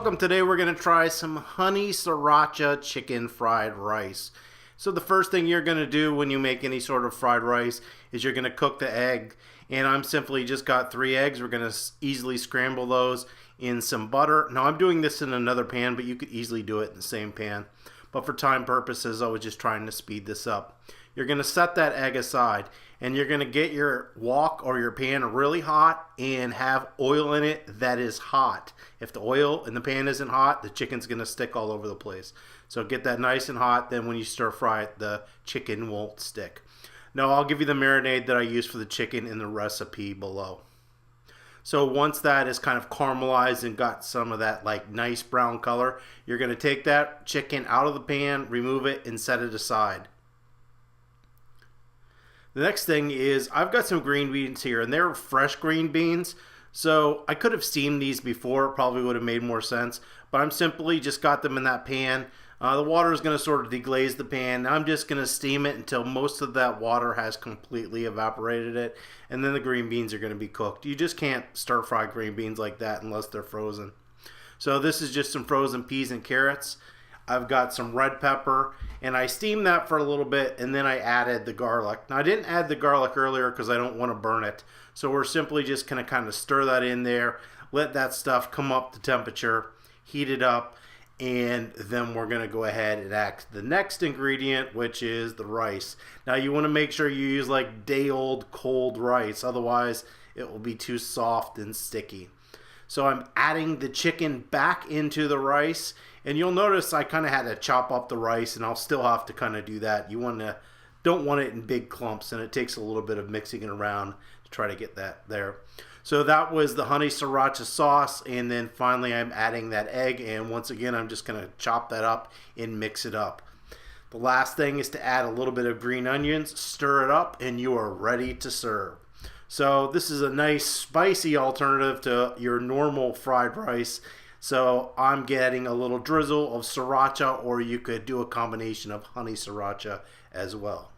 welcome. Today we're going to try some honey sriracha chicken fried rice. So the first thing you're going to do when you make any sort of fried rice is you're going to cook the egg. And I'm simply just got 3 eggs. We're going to easily scramble those in some butter. Now I'm doing this in another pan, but you could easily do it in the same pan. But for time purposes, I was just trying to speed this up. You're going to set that egg aside, and you're going to get your wok or your pan really hot and have oil in it that is hot. If the oil in the pan isn't hot, the chicken's going to stick all over the place. So get that nice and hot, then when you stir fry it, the chicken won't stick. Now I'll give you the marinade that I use for the chicken in the recipe below. So once that is kind of caramelized and got some of that like nice brown color, you're going to take that chicken out of the pan, remove it, and set it aside. The next thing is I've got some green beans here, and they're fresh green beans. So I could have steamed these before, it probably would have made more sense. But I'm simply just got them in that pan. The water is going to sort of deglaze the pan. Now I'm just going to steam it until most of that water has completely evaporated it. And then the green beans are going to be cooked. You just can't stir fry green beans like that unless they're frozen. So this is just some frozen peas and carrots. I've got some red pepper, and I steamed that for a little bit, and then I added the garlic. Now I didn't add the garlic earlier because I don't want to burn it. So we're simply just going to kind of stir that in there, let that stuff come up to temperature, heat it up, and then we're going to go ahead and add the next ingredient, which is the rice. Now you want to make sure you use like day-old cold rice, otherwise it will be too soft and sticky. So I'm adding the chicken back into the rice, and you'll notice I kind of had to chop up the rice, and I'll still have to kind of do that. You don't want it in big clumps, and it takes a little bit of mixing it around to try to get that there. So that was the honey sriracha sauce, and then finally I'm adding that egg, and once again I'm just going to chop that up and mix it up. The last thing is to add a little bit of green onions, stir it up, and you are ready to serve. So this is a nice spicy alternative to your normal fried rice. So I'm getting a little drizzle of sriracha, or you could do a combination of honey sriracha as well.